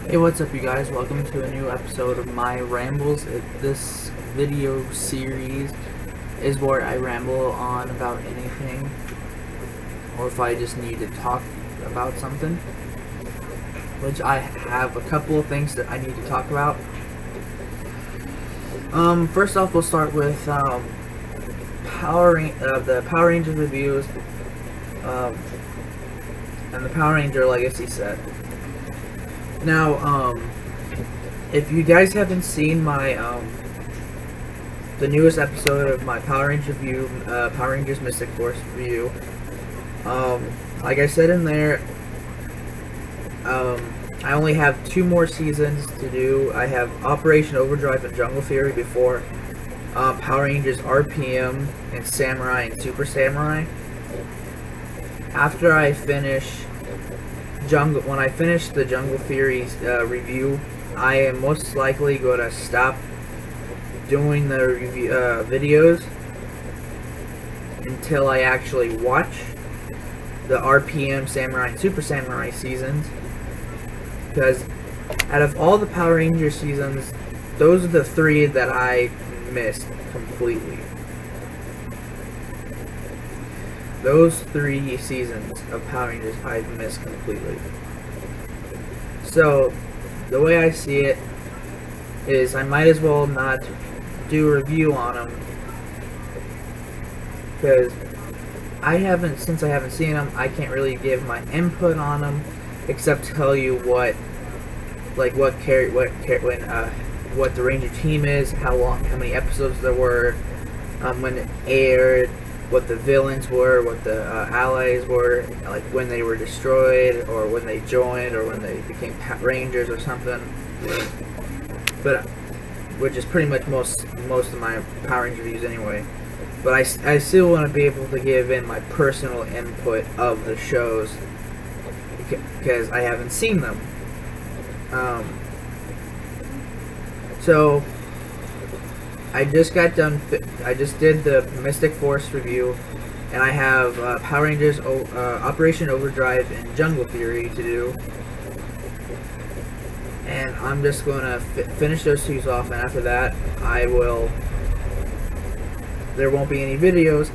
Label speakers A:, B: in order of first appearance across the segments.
A: Hey, what's up you guys? Welcome to a new episode of my Rambles. This video series is where I ramble on about anything, or if I just need to talk about something, which I have a couple of things that I need to talk about. First off, we'll start with the Power Rangers reviews, and the Power Ranger Legacy set. Now, if you guys haven't seen my, the newest episode of my Power Rangers review, Power Rangers Mystic Force review, like I said in there, I only have 2 more seasons to do. I have Operation Overdrive and Jungle Fury before Power Rangers RPM and Samurai and Super Samurai. After I finish when I finish the Jungle Fury review, I am most likely going to stop doing the review videos until I actually watch the RPM, Samurai, and Super Samurai seasons. Because out of all the Power Ranger seasons, those are the 3 that I missed completely. Those 3 seasons of Power Rangers I've missed completely. So, the way I see it is I might as well not do a review on them, because since I haven't seen them, I can't really give my input on them, except tell you what the Ranger team is, how many episodes there were, when it aired, what the villains were, what the allies were, like when they were destroyed, or when they joined, or when they became Rangers or something. But which is pretty much most of my Power Ranger reviews anyway. But I still want to be able to give in my personal input of the shows, because I haven't seen them. So I just did the Mystic Force review, and I have Power Rangers Operation Overdrive and Jungle Fury to do. And I'm just going to finish those 2 off, and after that, there won't be any videos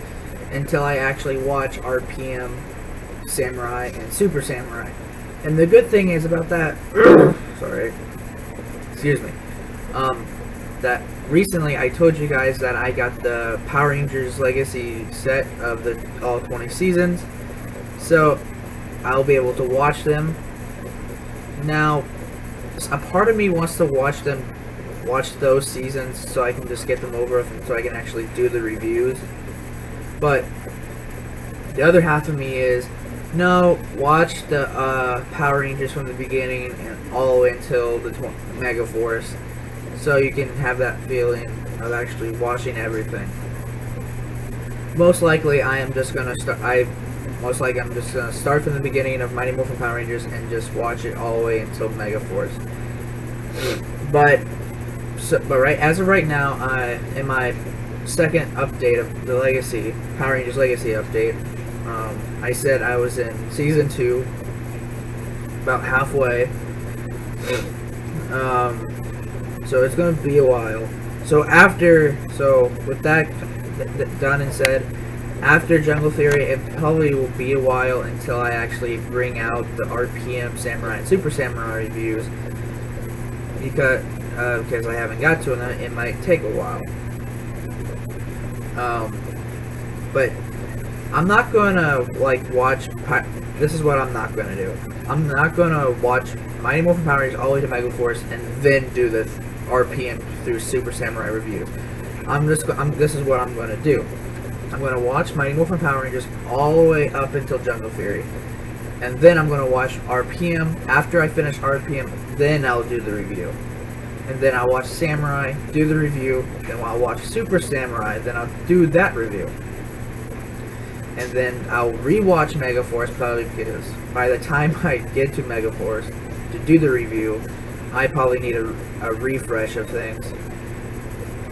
A: until I actually watch RPM, Samurai, and Super Samurai. And the good thing is about that, sorry, excuse me, that recently I told you guys that I got the Power Rangers Legacy set of all 20 seasons, so I'll be able to watch them. Now, a part of me wants to watch those seasons so I can just get them over with, and so I can actually do the reviews. But the other half of me is, no, watch the Power Rangers from the beginning and all the way until the Mega Force, so you can have that feeling of actually watching everything. Most likely, I'm just gonna start from the beginning of Mighty Morphin Power Rangers and just watch it all the way until Mega Force. But as of right now, in my second update of the Legacy, Power Rangers Legacy update, I said I was in Season 2, about halfway. So it's going to be a while. So with that done and said, after Jungle Fury, it probably will be a while until I actually bring out the RPM, Samurai, and Super Samurai reviews, because I haven't got to them. It might take a while. But I'm not gonna watch. This is what I'm not gonna do. I'm not gonna watch Mighty Morphin Power Rangers all the way to Mega Force and then do the RPM through Super Samurai review. This is what I'm gonna do. I'm gonna watch Mighty Morphin Power Rangers all the way up until Jungle Fury, and then I'm gonna watch RPM. After I finish RPM, then I'll do the review, and then I'll watch Samurai, do the review, then I'll watch Super Samurai, then I'll do that review. And then I'll rewatch Mega Force, probably, because by the time I get to Mega Force to do the review, I probably need a refresh of things.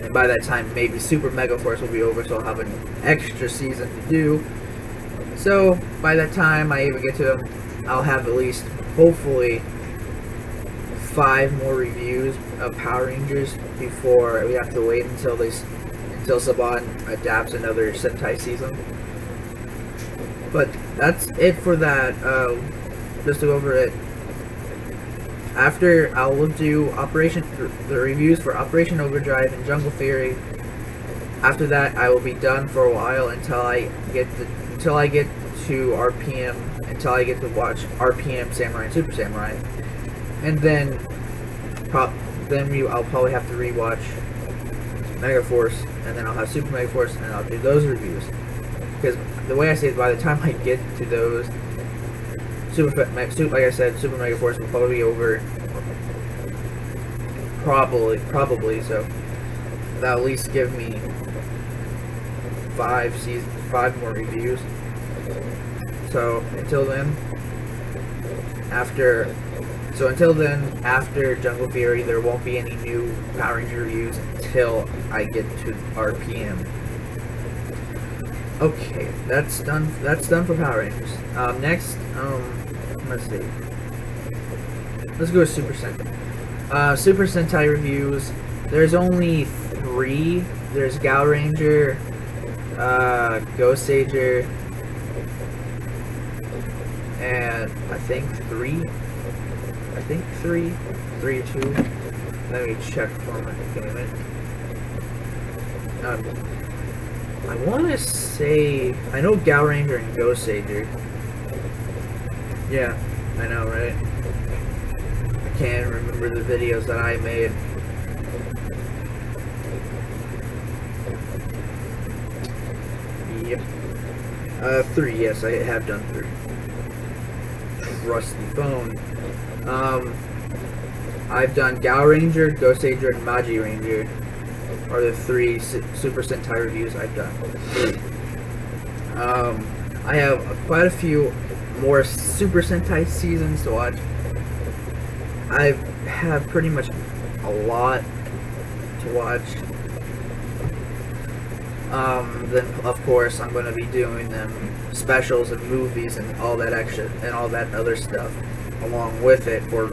A: And by that time, maybe Super Mega Force will be over, so I'll have an extra season to do. So by that time I even get to them, I'll have at least, hopefully, 5 more reviews of Power Rangers before we have to wait until Saban adapts another Sentai season. But that's it for that. Just to go over it. After, I'll do the reviews for Operation Overdrive and Jungle Fury. After that, I will be done for a while until I get to RPM, until I get to watch RPM Samurai and Super Samurai, and then I'll probably have to rewatch Mega Force, and then I'll have Super Mega Force, and I'll do those reviews. Because the way I say it, by the time I get to those, like I said, Super Mega Force will probably be over. Probably. So that'll at least give me 5 more reviews. So until then, after Jungle Fury, there won't be any new Power Ranger reviews until I get to RPM. Okay, that's done. That's done for Power Rangers. Next, let's see. Let's go with Super Sentai. Super Sentai reviews. There's only 3. There's Gal Ranger, Ghost Sager, and I think 3 or 2. Let me check for a minute. I want to say, I know Gal Ranger and Ghost Sager. Yeah, I know, right? I can't remember the videos that I made. Yep. 3, yes, I have done 3. Trusty phone. I've done Gal Ranger, Ghost Sager, and Magi Ranger are the 3 Super Sentai reviews I've done. I have quite a few more Super Sentai seasons to watch. I have pretty much a lot to watch. Then of course I'm going to be doing them specials and movies and all that extra and all that other stuff along with it for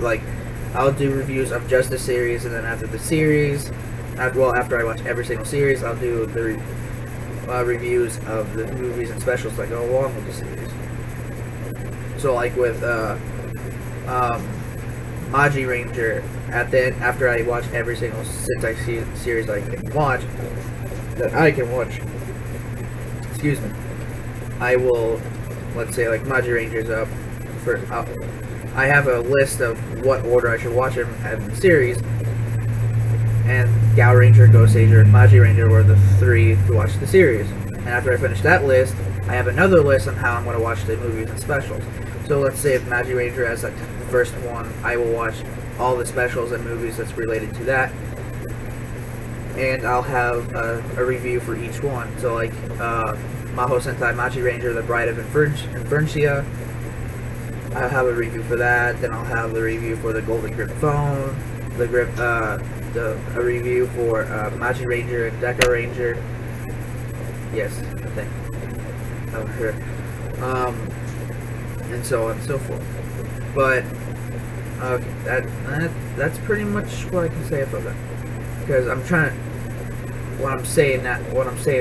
A: like I'll do reviews of just the series, and then after the series, after I watch every single series, I'll do the reviews of the movies and specials that go along with the series. So like with Magi Ranger, after I watch every single Sentai series I can watch, excuse me, I will, let's say like Magi Ranger's up for, I have a list of what order I should watch them in the series, and Gal Ranger, Ghost Sager, and Magi Ranger were the 3 to watch the series. And after I finish that list, I have another list on how I'm going to watch the movies and specials. So let's say if Magi Ranger has like the first one, I will watch all the specials and movies that's related to that, and I'll have a review for each one. So like Maho Sentai Magi Ranger, The Bride of Inferncia, I'll have a review for that. Then I'll have the review for the Golden Grip Phone, a review for Magi Ranger and Deca Ranger. Yes, I think. Over here. And so on and so forth. But okay, that's pretty much what I can say about that. Because I'm trying to, what I'm saying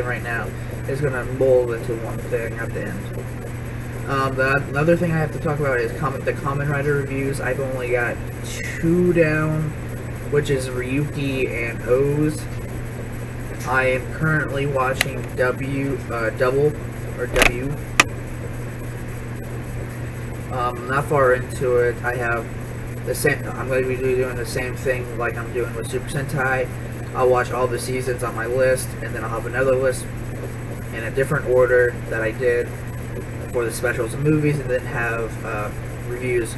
A: right now is gonna mold into one thing at the end. The other thing I have to talk about is the Kamen Rider reviews. I've only got 2 down, which is Ryuki and O's. I am currently watching W. Not far into it. I have the same. I'm going to be doing the same thing like I'm doing with Super Sentai. I'll watch all the seasons on my list, and then I'll have another list in a different order that I did for the specials and movies, and then have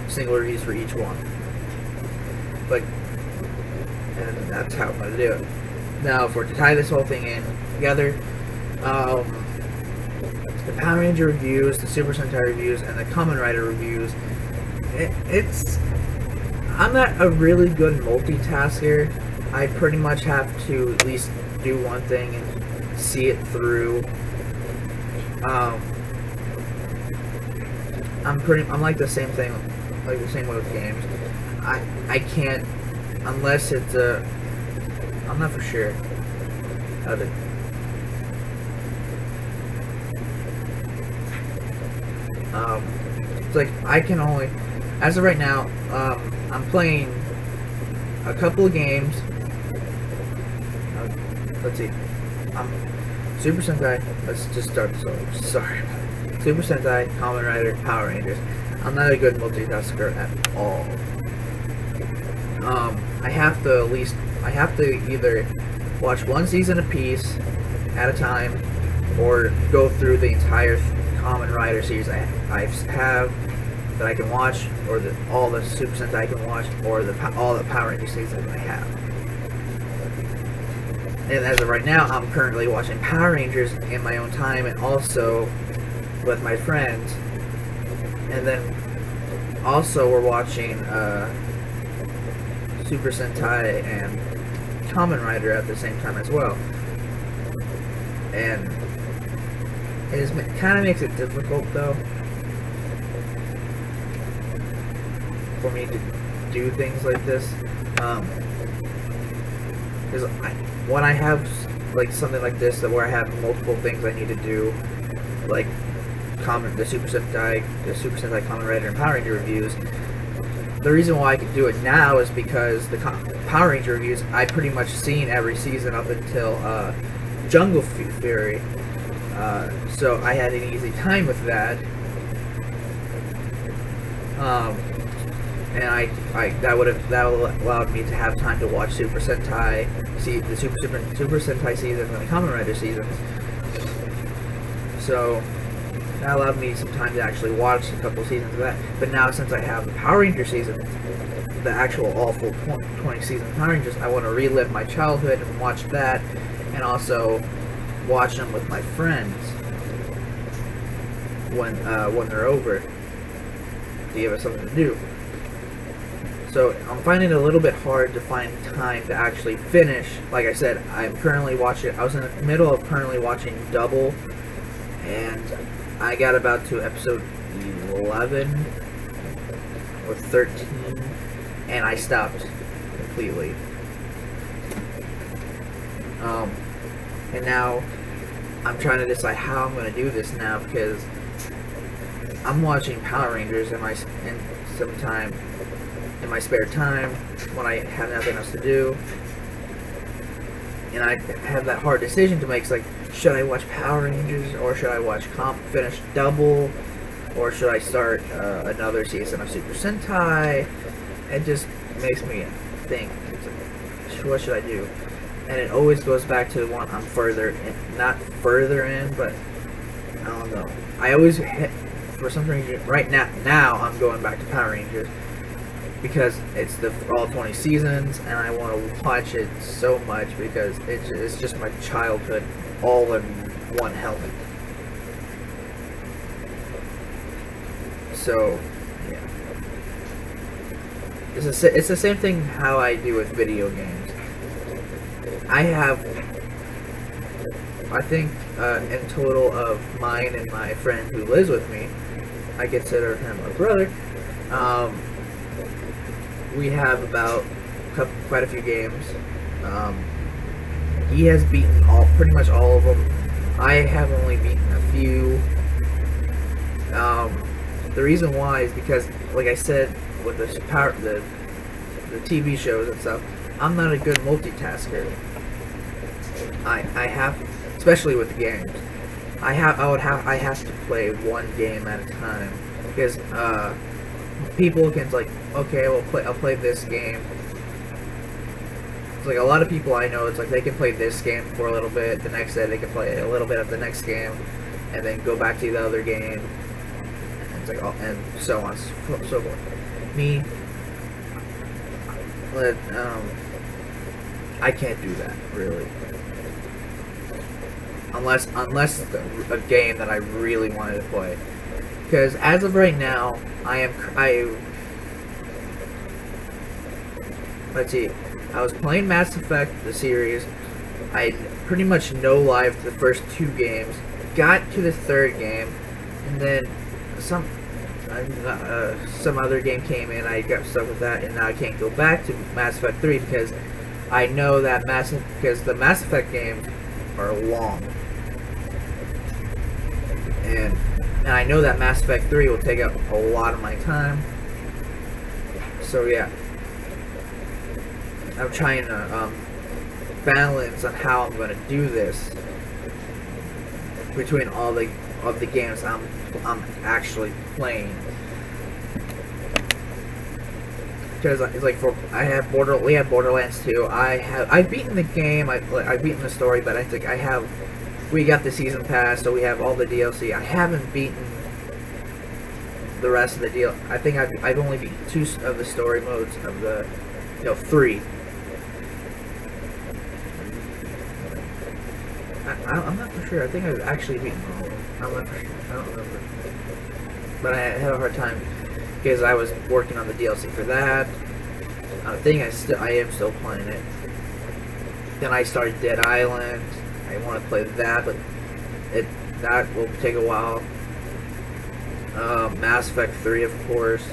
A: single reviews for each one. And that's how I'm going to do it. Now, to tie this whole thing in together, the Power Ranger reviews, the Super Sentai reviews, and the Kamen Rider reviews, I'm not a really good multitasker. I pretty much have to at least do one thing and see it through. I'm like the same thing like the same way with games. I can't unless it's a. I'm not for sure how to. It's like I can only, as of right now, I'm playing a couple of games. Let's see. Super Sentai. Let's just start. Sorry. Super Sentai, Kamen Rider, Power Rangers. I'm not a good multitasker at all. I have to either watch one season a piece at a time, or go through the entire Kamen Rider series I have that I can watch, or all the Super Sentai I can watch, or all the Power Ranger seasons I have. And as of right now, I'm currently watching Power Rangers in my own time, and also with my friends. And then also we're watching Super Sentai and Kamen Rider at the same time as well. And it kind of makes it difficult, though, for me to do things like this. Because when I have like something like this, where I have multiple things I need to do, like the Super Sentai Kamen Rider and Power Ranger reviews. The reason why I can do it now is because the Power Ranger reviews I pretty much seen every season up until Jungle Fury, so I had an easy time with that. And that allowed me to have time to watch Super Sentai, see the Super Sentai seasons and the Kamen Rider seasons. So that allowed me some time to actually watch a couple seasons of that. But now, since I have the Power Ranger season, the actual all full 20 season Power Rangers, I want to relive my childhood and watch that, and also watch them with my friends when they're over, to give us something to do. So I'm finding it a little bit hard to find time to actually finish. Like I said, I'm currently watching. I was in the middle of currently watching Double, and I got about to episode 11 or 13, and I stopped completely. And now I'm trying to decide how I'm going to do this now, because I'm watching Power Rangers in my spare time when I have nothing else to do, and I have that hard decision to make. It's like, should I watch Power Rangers, or should I finish Double, or should I start another season of Super Sentai? It just makes me think, what should I do? And it always goes back to the one I'm not further in, but I don't know. I always for some reason, right now I'm going back to Power Rangers, because it's all 20 seasons, and I want to watch it so much, because it's just my childhood all in one helmet. So, yeah. It's the same thing how I do with video games. I think in total of mine and my friend who lives with me, I consider him a brother, we have about quite a few games. He has beaten pretty much all of them. I have only beaten a few. The reason why is because, like I said, with the TV shows and stuff, I'm not a good multitasker. I have, especially with the games, I have to play one game at a time, because people can, like, okay, I'll play this game. It's like a lot of people I know, it's like they can play this game for a little bit, the next day they can play a little bit of the next game, and then go back to the other game, and it's like, and so on, so forth. Me, I can't do that, really. Unless a game that I really wanted to play. Because as of right now, let's see, I was playing Mass Effect, the series. I pretty much no-lived the first 2 games, got to the 3rd game, and then some other game came in, I got stuck with that, and now I can't go back to Mass Effect 3 because I know that because the Mass Effect games are long. And I know that Mass Effect 3 will take up a lot of my time. So yeah. I'm trying to balance on how I'm going to do this between all the games I'm actually playing. Because it's like we have Borderlands 2. I've beaten the game. I've beaten the story, but I think we got the season pass, so we have all the DLC. I haven't beaten the rest of the deal. I think I've only beaten 2 of the story modes of the 3. I'm not for sure. I think I've actually beaten all of them. I'm not for sure. I don't remember. But I had a hard time because I was working on the DLC for that. I think I am still playing it. Then I started Dead Island. I want to play that, but that will take a while. Mass Effect 3, of course.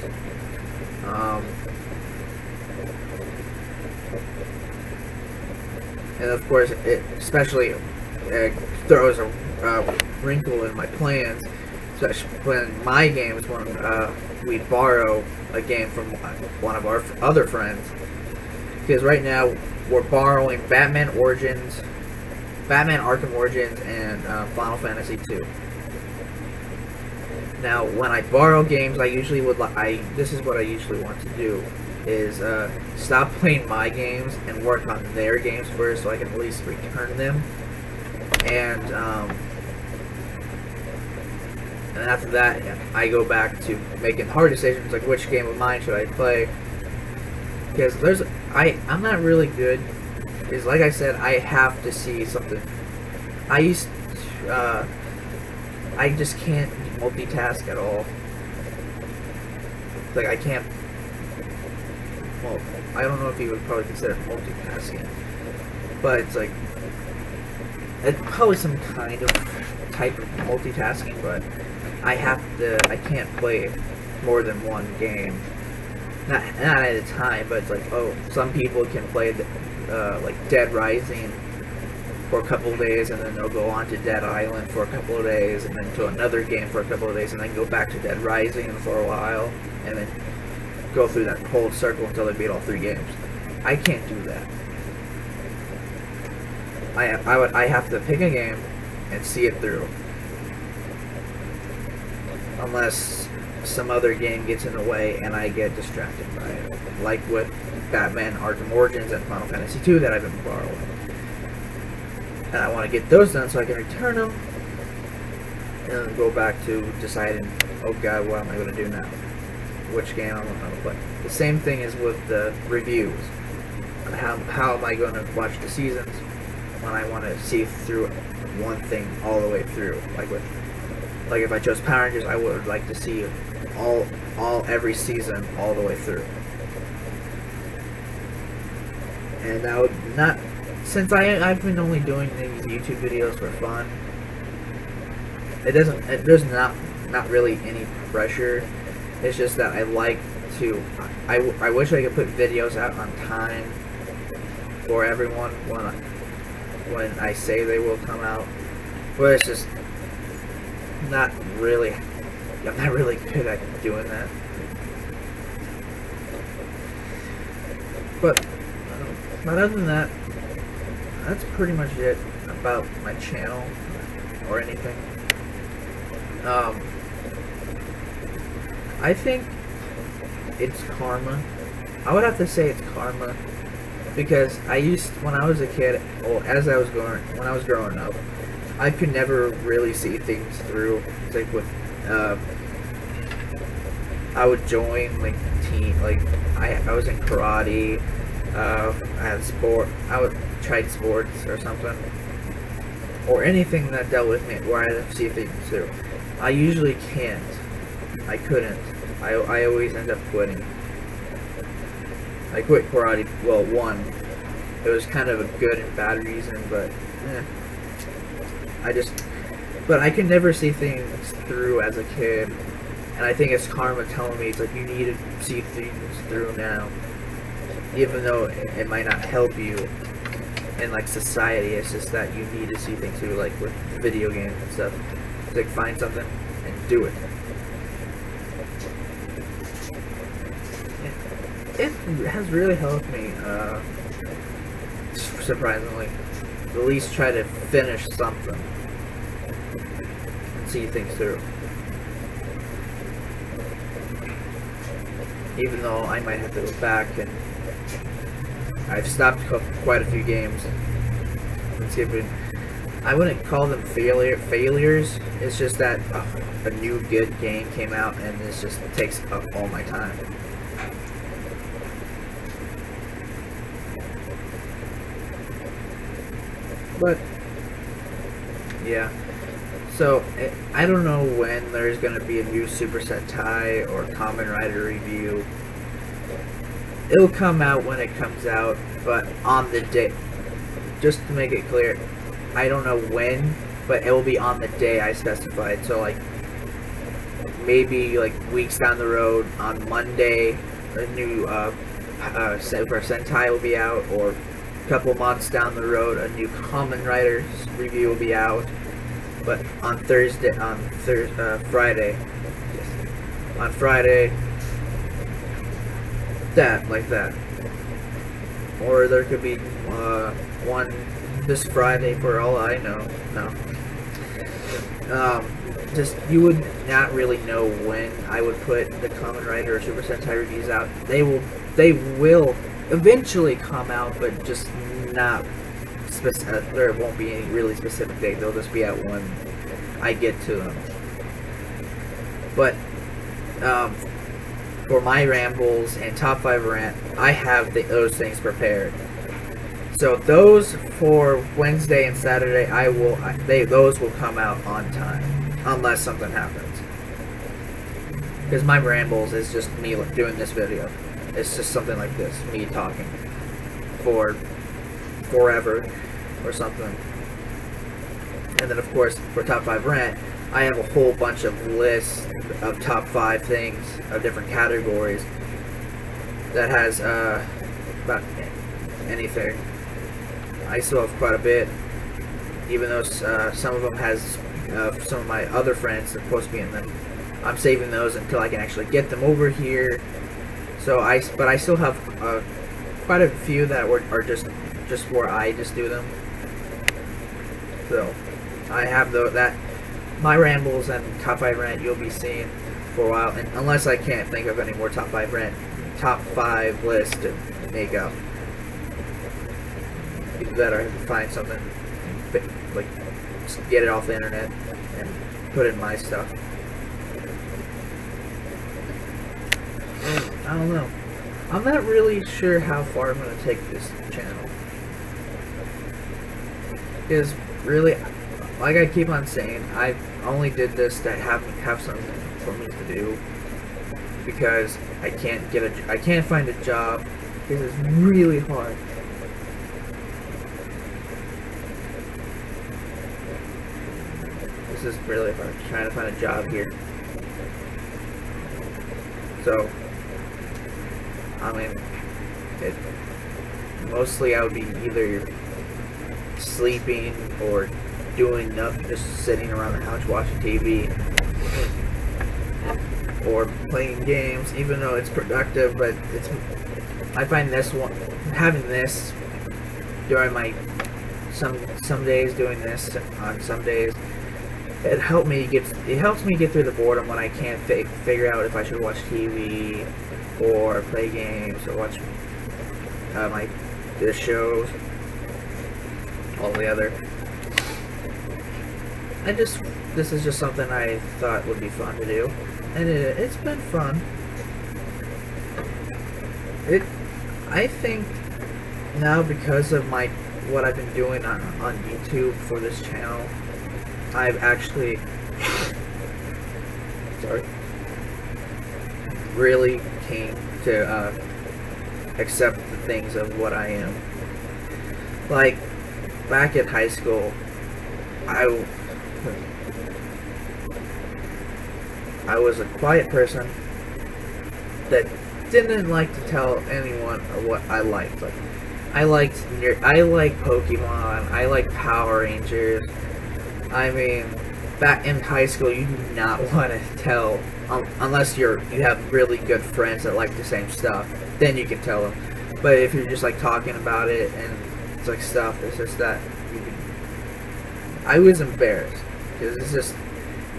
A: And of course, it especially throws a wrinkle in my plans, especially when my games, when we borrow a game from one of our other friends. Because right now we're borrowing Batman Arkham Origins, and Final Fantasy 2. Now, when I borrow games, I usually this is what I usually want to do, is stop playing my games and work on their games first, so I can at least return them. And after that, I go back to making hard decisions, like which game of mine should I play. Because I'm not really good. Is like I said, I have to see something. I just can't multitask at all. Like, I can't. Well, I don't know if you would probably consider it multitasking, but it's like it's probably some kind of type of multitasking. But I can't play more than one game, not at a time. But it's like, oh, some people can play like Dead Rising for a couple of days, and then they'll go on to Dead Island for a couple of days, and then to another game for a couple of days, and then go back to Dead Rising for a while, and then go through that whole circle until they beat all 3 games. I can't do that. I have to pick a game and see it through, unless some other game gets in the way and I get distracted by it, like with Batman Arkham Origins and Final Fantasy 2 that I've been borrowing. And I want to get those done so I can return them, and then go back to deciding, oh god, what am I going to do now? Which game I'm going to play. The same thing is with the reviews. How am I going to watch the seasons when I want to see through one thing all the way through? Like if I chose Power Rangers, I would like to see every season all the way through. And that would not, since I've been only doing these YouTube videos for fun, there's not really any pressure. It's just that I like to, I wish I could put videos out on time for everyone when I say they will come out, but it's just not really, I'm not really good at doing that. But other than that, that's pretty much it about my channel or anything. I think it's karma. I would have to say it's karma, because when I was a kid, or when I was growing up, I could never really see things through. It's like with, I would join like team, like I was in karate, I had sport, I would try sports or something, or anything that dealt with me where I had to see things through. I usually can't. I couldn't. I always end up quitting. I quit karate. Well, it was kind of a good and bad reason, but but I could never see things through as a kid. And I think it's karma telling me, it's like, you need to see things through now. Even though it might not help you in, like, society, it's just that you need to see things through, like, with video games and stuff. It's like, find something and do it. It has really helped me, surprisingly. At least try to finish something and see things through. Even though I might have to go back, and I've stopped quite a few games. I wouldn't call them failures. It's just that a new good game came out, and it just takes up all my time. But yeah, so I don't know when there's gonna be a new Super Sentai or Kamen Rider review. It'll come out when it comes out, but on the day. Just to make it clear, I don't know when, but it will be on the day I specified. So like maybe like weeks down the road, on Monday, a new Super Sentai will be out, or a couple months down the road, a new Kamen Rider review will be out. But on Friday, like that. Or there could be one this Friday for all I know. No. Just, you would not really know when I would put the Kamen Rider or Super Sentai reviews out. They will eventually come out, but just not specific. There won't be any really specific date. They'll just be out when I get to them. But for my rambles and top 5 rant, I have those things prepared. So those for Wednesday and Saturday, those will come out on time, unless something happens. Because my rambles is just me doing this video. It's just something like this, me talking for forever or something. And then of course for top 5 rant, I have a whole bunch of lists of top 5 things of different categories that has about anything. I still have quite a bit, even though some of them has some of my other friends that are supposed to be in them. I'm saving those until I can actually get them over here. So but I still have quite a few that are just where I just do them. So I have that my rambles and top 5 rant you'll be seeing for a while, and unless I can't think of any more top 5 lists to make up. Either that or I have to find something, like get it off the internet and put in my stuff. I don't know. I'm not really sure how far I'm going to take this channel. Because really, like I keep on saying, I only did this to have something for me to do, because I can't find a job, because it's really hard. This is really hard, trying to find a job here. So, I mean, mostly I would be either sleeping or doing nothing, just sitting around the house watching TV or playing games, even though it's productive. But I find this one, having this during my some days, doing this on some days, it helps me get through the boredom when I can't figure out if I should watch TV or play games or watch the shows, all the other. This is just something I thought would be fun to do, and it's been fun. I think now, because of what I've been doing on YouTube for this channel, I've actually really came to accept the things of what I am. Like back in high school, I was a quiet person that didn't like to tell anyone what I liked. Like, I like Pokemon, I like Power Rangers. I mean, back in high school, you do not want to tell, unless you have really good friends that like the same stuff, then you can tell them. But if you're just like talking about it and it's like stuff, it's just that I was embarrassed, because it's just,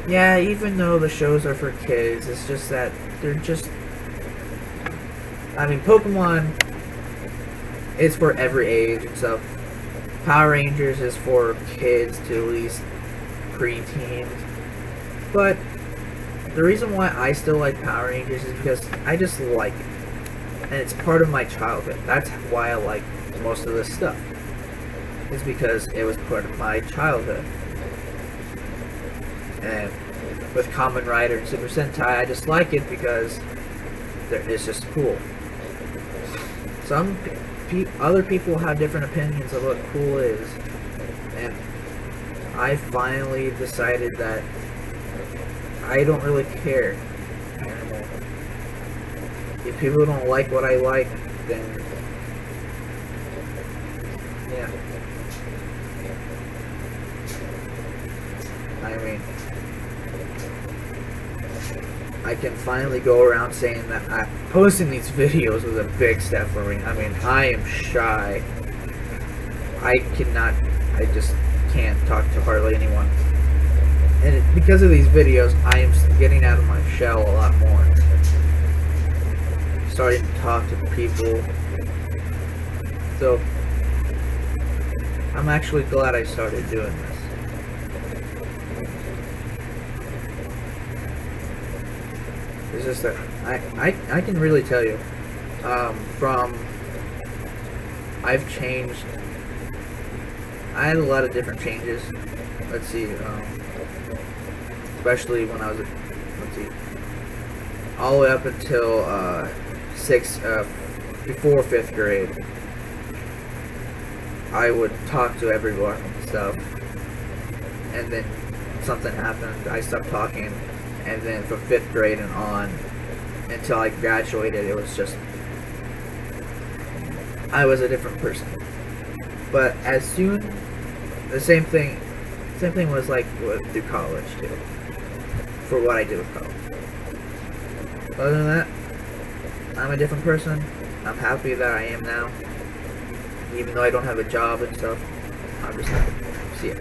A: yeah, even though the shows are for kids, it's just that they're just, I mean, Pokemon is for every age and stuff. Power Rangers is for kids to at least pre-teens. But the reason why I still like Power Rangers is because I just like it. And it's part of my childhood. That's why I like most of this stuff. It's because it was part of my childhood. And with Kamen Rider and Super Sentai, I just like it because it's just cool. Some other people have different opinions of what cool is, and I finally decided that I don't really care anymore. If people don't like what I like, then yeah. I mean, I can finally go around saying that posting these videos was a big step for me. I mean, I am shy. I just can't talk to hardly anyone. And because of these videos, I am getting out of my shell a lot more. Starting to talk to people. So, I'm actually glad I started doing this. It's just that I can really tell you, I've changed. I had a lot of different changes. Let's see, especially when I was, all the way up until before 5th grade. I would talk to everyone and stuff, and then something happened. I stopped talking. And then from 5th grade and on, until I graduated, it was just, I was a different person. But as soon, the same thing was like through college too, for what I did with college. Other than that, I'm a different person. I'm happy that I am now, even though I don't have a job and stuff. I'm just happy. See ya.